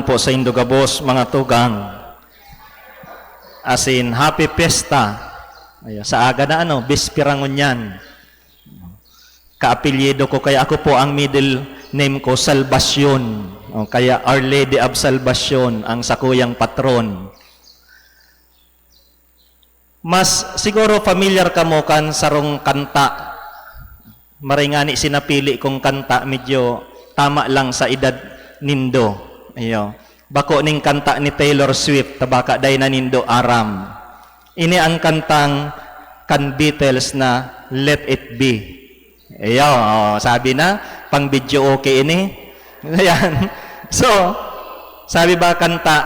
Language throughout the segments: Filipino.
po sa Indogabos, mga tugang. As in, happy fiesta. Sa aga na bispirangon yan. Kaapelyido ko, kaya ako po ang middle name ko, Salvacion. Kaya Our Lady of Salvacion, ang sakuyang patron. Mas siguro familiar ka mo kan sarong kanta. Maringani sinapili kong kanta, medyo tama lang sa edad nindo. Bako ning kanta ni Taylor Swift, tabaka day na nindo aram. Ini ang kantang kan Beatles na Let It Be. Sabi na, pang video okay ini. Ayan. So, sabi ba kanta,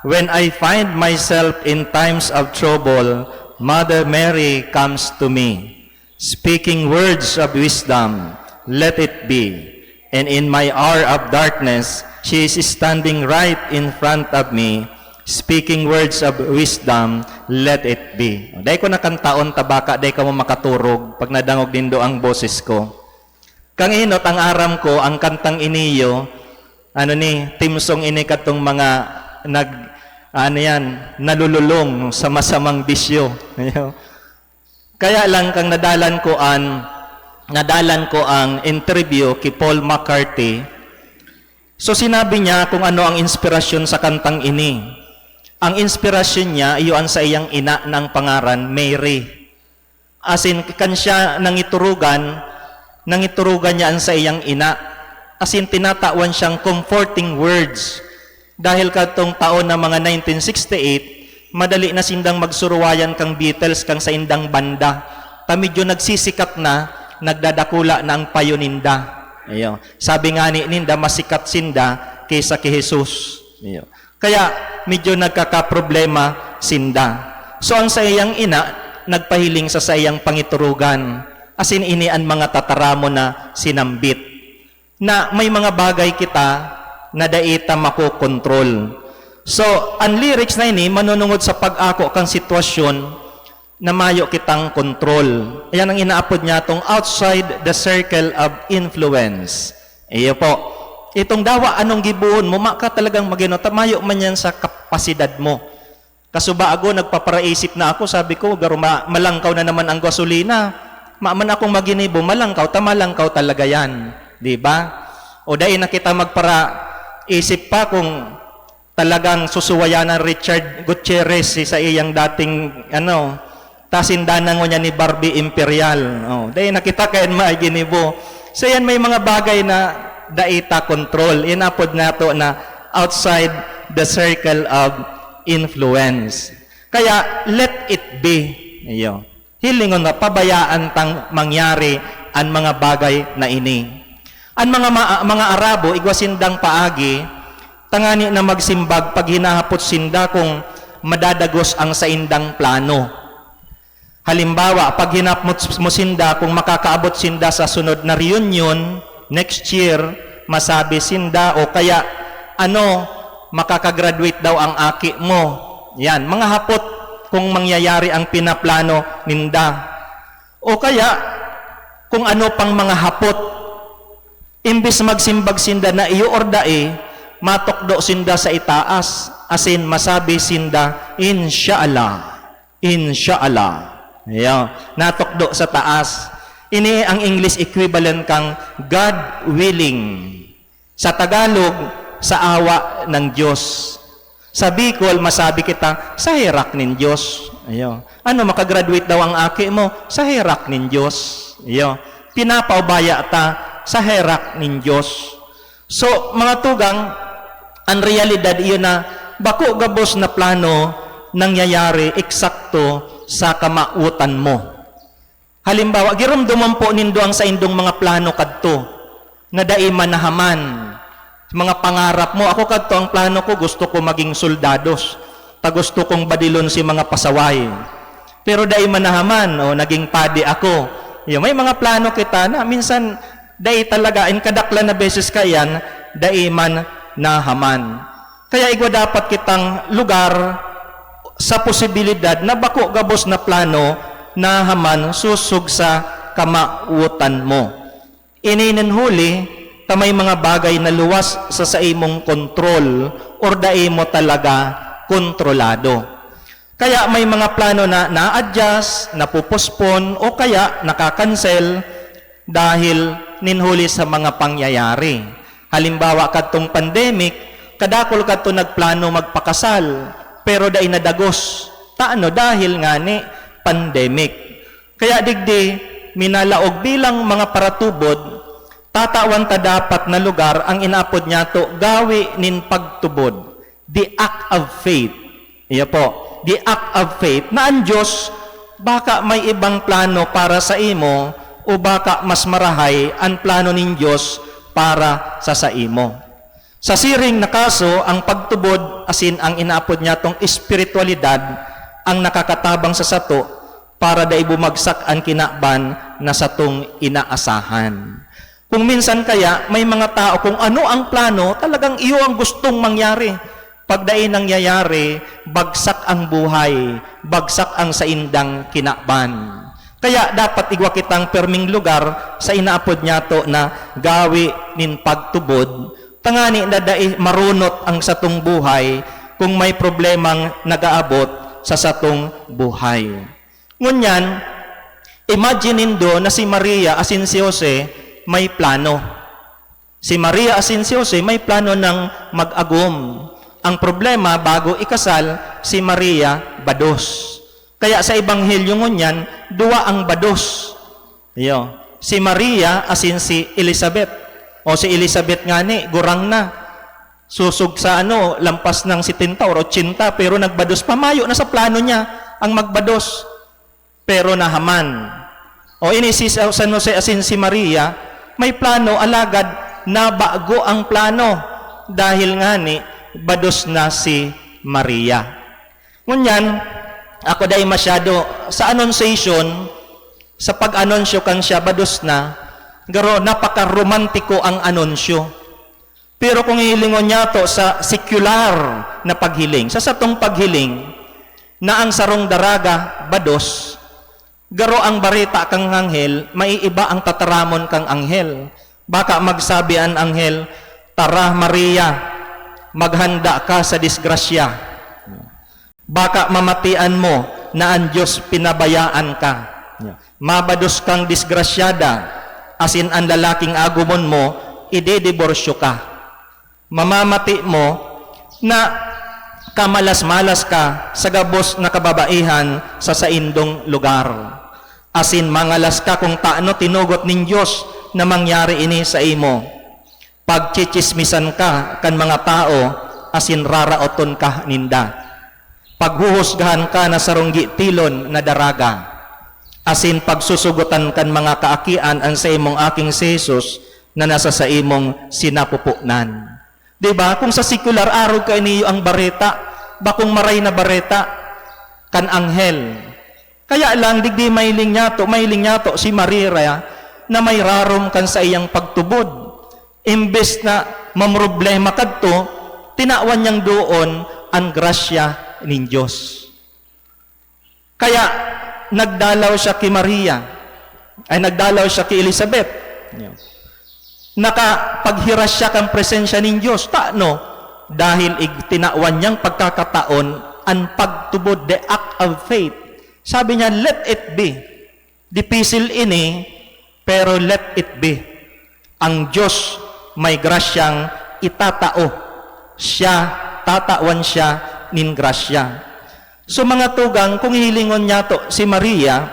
when I find myself in times of trouble, Mother Mary comes to me, speaking words of wisdom, let it be. And in my hour of darkness, she is standing right in front of me, speaking words of wisdom, let it be. Dahil ko nakantaon tabaka, dahil ka mo makaturog, pag nadangog nindo ang boses ko. Kang inot, ang aram ko, ang kantang iniyo, timsong ini katong mga nalululong sa masamang bisyo. Kaya lang kang nadalan ko ang interview kay Paul McCartney. So sinabi niya kung ano ang inspirasyon sa kantang ini. Ang inspirasyon niya iyon sa iyang ina ng pangaran, Mary. As in, kan siya nangiturugan niya sa iyang ina. As in, tinatawan siyang comforting words. Dahil katong taon na mga 1968, madali na sindang magsuruwayan kang Beatles kang sa indang banda. Medyo nagsisikat na, nagdadakula na ang payoninda. Sabi nga ni Ninda, masikat sinda kaysa kay Jesus. Kaya medyo nagkakaproblema sinda. So ang sa iyang ina, nagpahiling sa iyang pangiturugan. As in, ini ang mga tataramo na sinambit. Na may mga bagay kita na daita makokontrol. So, ang lyrics na ini, manunungod sa pag-ako kang sitwasyon na mayo kitang control. Ayan ang inaapod niya itong outside the circle of influence. Iyo po. Itong dawa, anong gibuon mo, maka talagang maginota, mayo man yan sa kapasidad mo. Kasuba ako, nagpaparaisip na ako, sabi ko, malangkaw na naman ang gasolina. Maaman akong maginibo, malangkaw talaga yan. Diba? O dahil na kita magparaisip pa kung talagang susuwayanan Richard Gutierrez sa iyang dating tasindanan niya ni Barbie Imperial. Dahil nakita kayan maiginibo. So yan may mga bagay na daita control. Inapod na to na outside the circle of influence. Kaya let it be. Hilingon na pabayaan tang mangyari ang mga bagay na ini. Ang mga Arabo, igwasindang paagi, tangani na magsimbag pag hinahapot sinda kung madadagos ang saindang plano. Halimbawa, pag hinapot mo sinda kung makakaabot sinda sa sunod na reunion, next year, masabi sinda o kaya makakagraduate daw ang aki mo. Yan, mga hapot kung mangyayari ang pinaplano ninda. O kaya, kung ano pang mga hapot, imbis magsimbag sinda na iyo ordae, matokdo sinda sa itaas, asin masabi sinda, Insyaallah, Insyaallah. Natokdo sa taas. Ini ang English equivalent kang God willing. Sa Tagalog, sa awa ng Diyos. Sa Bicol, masabi kita, sa herak ng Diyos. Makagraduate daw ang aki mo? Sa herak ng Diyos. Pinapaubaya ta sa herak ng Diyos. So, mga tugang, ang realidad iyon na bako gabos na plano nangyayari eksakto sa kamautan mo. Halimbawa, giramdaman po nindo ang sa indong mga plano kadto na dai manahaman. Mga pangarap mo, ako kadto ang plano ko, gusto ko maging soldados. Gusto kong badilon si mga pasaway. Pero dai manahaman, naging padi ako. May mga plano kita na minsan dai talaga, kadakla na beses kayan, dai man nahaman. Kaya igwa dapat kitang lugar sa posibilidad na bako gabos na plano na haman susug sa kamautan mo. Ininin huli, ta may mga bagay na luwas sa imong kontrol or dai mo talaga kontrolado. Kaya may mga plano na na-adjust, napupospon o kaya nakakancel dahil ninhuli sa mga pangyayari. Halimbawa kadtong pandemic, kadakol kadto nagplano magpakasal pero dai nadagos. Taano dahil ngani pandemic. Kaya digdi minalaog bilang mga paratubod, tatawan ta dapat na lugar ang inapod niya to gawi nin pagtubod. The act of faith. Iya po, the act of faith na ang Diyos baka may ibang plano para sa imo o baka mas marahay ang plano nin Diyos para sa imo. Sa siring na kaso, ang pagtubod asin ang inapod niya tong espiritualidad ang nakakatabang sa sato para dai bumagsak ang kinakban na satong inaasahan. Kung minsan kaya may mga tao kung ano ang plano, talagang iyo ang gustong mangyari. Pag dai nangyayari, bagsak ang buhay, bagsak ang saindang kinakban. Kaya dapat igwa kitang perming lugar sa inaapod niya to na gawi nin pagtubod, tangani na dai marunot ang satong buhay kung may problemang nagaabot sa satong buhay. Ngunyan, imagine do na si Maria asin si Jose may plano. Si Maria asin si Jose may plano ng mag-agom. Ang problema, bago ikasal, si Maria bados. Kaya sa Ebanghelyo ngunyan, dua ang bados. Iyo. Si Maria asin si Elizabeth. O si Elizabeth nga ni, gurang na. Susug sa lampas ng 70 or 80, pero nagbados. Pamayo na sa plano niya ang magbados. Pero nahaman. O ini si San Jose asin si Maria, may plano, alagad, na bago ang plano. Dahil nga ni, bados na si Maria. Ngunyan, ako dahil masyado, sa annunciation, sa pag-anunsyo kang siya, bados na, garo, napaka-romantiko ang anunsyo. Pero kung hilingon niya to sa secular na paghiling, sa satong paghiling, na ang sarong daraga, bados, garo ang barita kang anghel, maiiba ang tataramon kang anghel. Baka magsabi ang anghel, tara Maria, maghanda ka sa disgrasya. Baka mamatian mo na ang Diyos pinabayaan ka. Mabados kang disgrasyada, asin ang lalaking agumon mo, idediborsyo ka. Mamamati mo na kamalas-malas ka sa gabos na kababaihan sa saindong lugar. Asin mangalas ka kung taano tinugot ning Diyos na mangyari ini sa imo. Pagchichismisan ka kan mga tao, asin raraoton ka ninda. Paghuhusgahan ka na sarunggi tilon na daraga. Asin pagsusugutan kan mga kaakian ang sa imong aking si Jesus na nasa sa imong sinapupunan. Diba? Kung sa secular araw ka niyo ang bareta, bakong maray na bareta kan anghel. Kaya lang digdi mailing niya to si Maria na may rarom kan sa iyang pagtubod. Imbes na mamroblema kadto, tinawan niyang doon ang grasya ning Diyos. Kaya nagdalaw siya kay Maria, ay nagdalaw siya kay Elizabeth. Nakapaghiras siya kang presensya ning Diyos. Taano? Dahil tinawan niyang pagkakataon ang pagtubod, the act of faith. Sabi niya, let it be. Dipisil ini, pero let it be. Ang Diyos may grasyang itatao. Siya, tatawan siya nin grasya. So mga tugang, kung hilingon niya to si Maria,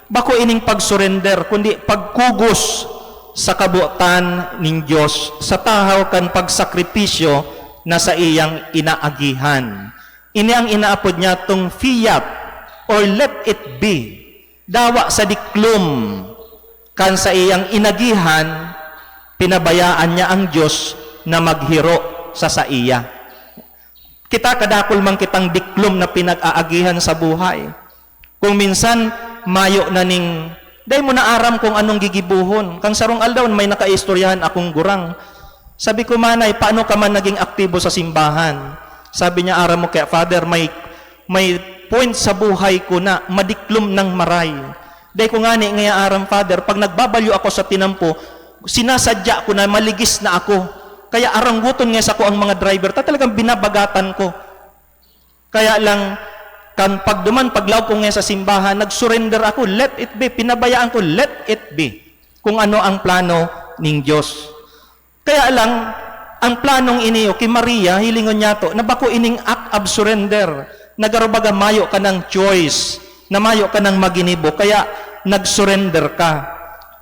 bako ining pagsurrender, kundi pagkugos sa kabuotan ning Diyos, sa tahaw kan pagsakripisyo na sa iyang inaagihan. Ini ang inaapod niya tong fiat or let it be. Dawa sa diklum kan sa iyang inagihan, pinabayaan niya ang Diyos na maghiro sa iya. Kita kadakol man kitang diklum na pinag-aagihan sa buhay. Kung minsan, mayo na ning, day mo na aram kung anong gigibuhon. Kang sarong aldaw, may nakaistoryahan akong gurang. Sabi ko, manay, paano ka man naging aktibo sa simbahan? Sabi niya, aram mo kaya, Father, may point sa buhay ko na madiklum ng maray. Day ko nga ni, ngaya aram, Father, pag nagbabalyo ako sa tinampo, Sinasadya ko na maligis na ako. Kaya arangguton nga sa ko ang mga driver. Talagang binabagatan ko. Kaya lang, kan paglaw ko nga sa simbahan, nag-surrender ako, let it be. Pinabayaan ko, let it be. Kung ano ang plano ng Diyos. Kaya lang, ang planong iniyo kay Maria, hilingon niya to, na bako ining act of surrender. Nagarubaga mayo ka ng choice, na mayo ka ng maginibo, kaya nag-surrender ka.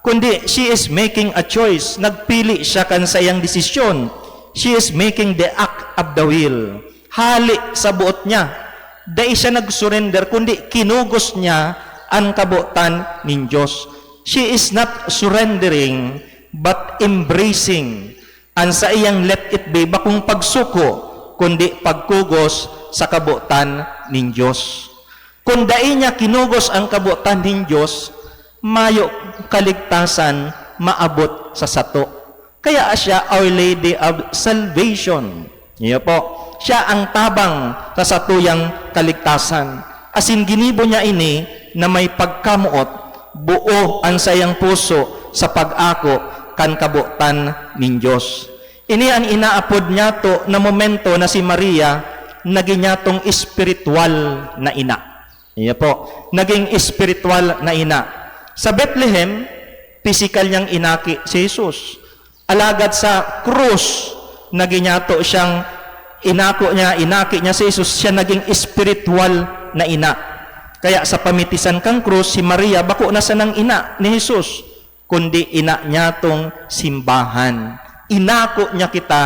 Kundi, she is making a choice. Nagpili siya kan sa iyang desisyon. She is making the act of the will. Hali sa buot niya. Dahil siya nag-surrender, kundi kinugos niya ang kabuotan ng Diyos. She is not surrendering, but embracing. Ang sa iyang let it be, bakong pagsuko, kundi pagkugos sa kabuotan ng Diyos. Kung dahil niya kinugos ang kabuotan ng Diyos, mayo kaligtasan maabot sa sato. Kaya siya Our Lady of Salvation. Iyo po. Siya ang tabang sa satuyang kaligtasan. Asin ginibo niya ini na may pagkamuot, buo ang sayang puso sa pag-ako kan kabuotan ng Diyos. Ini ang inaapod niya to na momento na si Maria naging niya tong espiritual na ina. Iyo po. Naging espiritual na ina. Sa Bethlehem, physical niyang inaki si Jesus. Alagad sa krus, naging niya to siyang inaki niya si Jesus, siya naging espiritual na ina. Kaya sa pamitisan kang krus, si Maria, bako na sa nang ina ni Jesus, kundi ina niya tong simbahan. Inako niya kita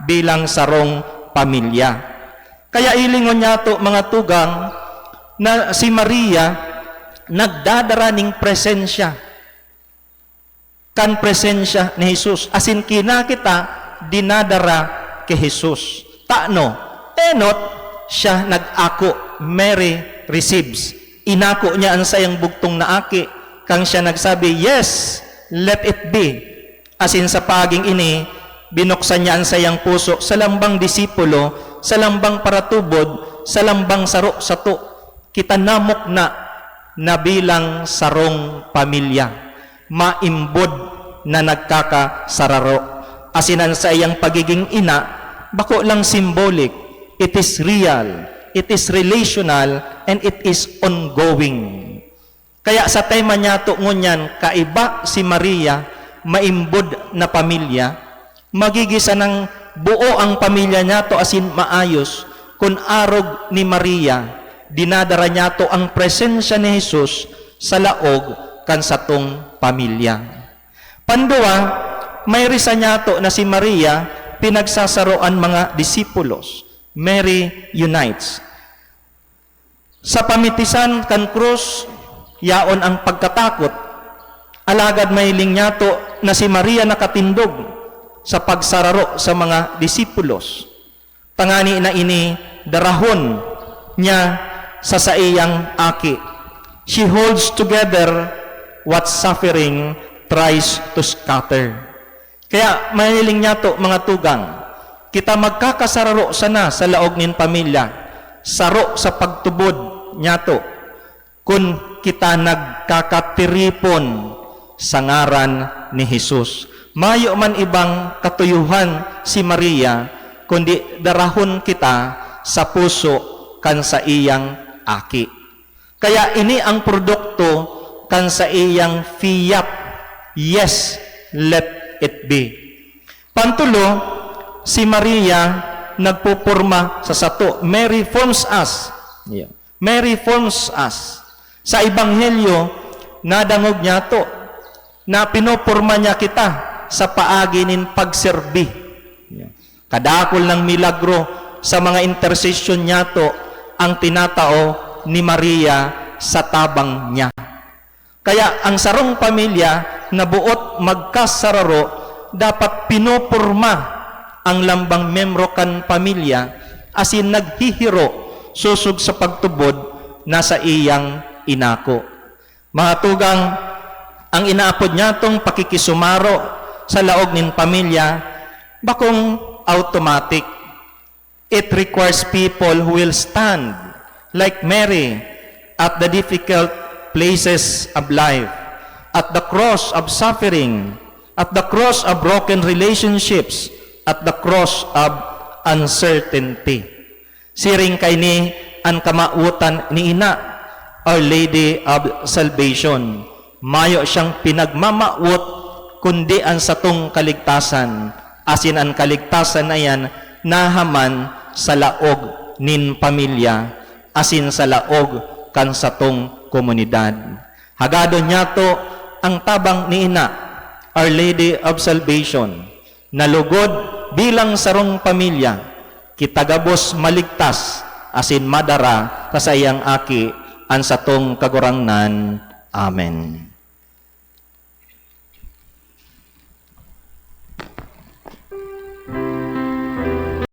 bilang sarong pamilya. Kaya ilingon niya to mga tugang, na si Maria, nagdadara ning presensya. Kan presensya ni Jesus. Asin kinakita, dinadara kay Jesus. Taano? Enot, siya nag-ako. Mary receives. Inako niya ang sayang bugtong na aki. Kang siya nagsabi, yes, let it be. Asin sa paging ini, binuksan niya ang sayang puso sa lambang disipulo, sa lambang paratubod, sa lambang saro sato. Kita namok na bilang sarong pamilya. Maimbod na nagkakasararo. Asinan sa iyang pagiging ina, bako lang symbolic. It is real, it is relational, and it is ongoing. Kaya sa tema niya to ngunyan, kaiba si Maria, maimbod na pamilya, magigisa ng buo ang pamilya niya to asin maayos, kung arog ni Maria, dinadara niya to ang presensya ni Jesus sa laog kan satong pamilya. Pandua, may risa niya to na si Maria, pinagsasaroan mga disipulos. Mary unites. Sa pamitisan kan krus, yaon ang pagkatakot. Alagad may linya to na si Maria nakatindog sa pagsararo sa mga disipulos. Tangani na ini, darahon niya sa saiyang aki. She holds together what suffering tries to scatter. Kaya mahiling niya to mga tugang, kita magkakasararo sana sa laog nin pamilya, saro sa pagtubod niya to, kung kita nagkakatiripon sa ngaran ni Jesus. Mayo man ibang katuyuhan si Maria, kundi darahon kita sa puso kan sa iyang aki. Kaya ini ang produkto kan sa iyang fiat, yes, let it be. Pantulo, si Maria nagpupurma sa sato. Mary forms us. Mary forms us. Sa Ebanghelyo, nadangog niya to, na pinupurma niya kita sa paagi nin pagserbi. Kadakol ng milagro sa mga intercession niya to, ang tinatao ni Maria sa tabang niya. Kaya ang sarong pamilya na buot magkasararo, dapat pinupurma ang lambang membro kan pamilya asin naghihiro susog sa pagtubod na sa iyang inako. Mga tugang, ang inaapod niya tong pakikisumaro sa laog nin pamilya, bakong automatic. It requires people who will stand like Mary at the difficult places of life, at the cross of suffering, At the cross of broken relationships, at the cross of uncertainty. Siring kay ni ang kamautan ni ina, Our Lady of Salvation. Mayo siyang pinagmamaut kundi ang satong kaligtasan. Asin ang kaligtasan na yan nahaman sa laog nin pamilya, asin sa laog kan satong komunidad. Hagado niya to ang tabang ni ina, Our Lady of Salvation, nalugod bilang sarong pamilya, kitagabos maligtas, asin madara kasayang aki ang satong kagurangnan. Amen.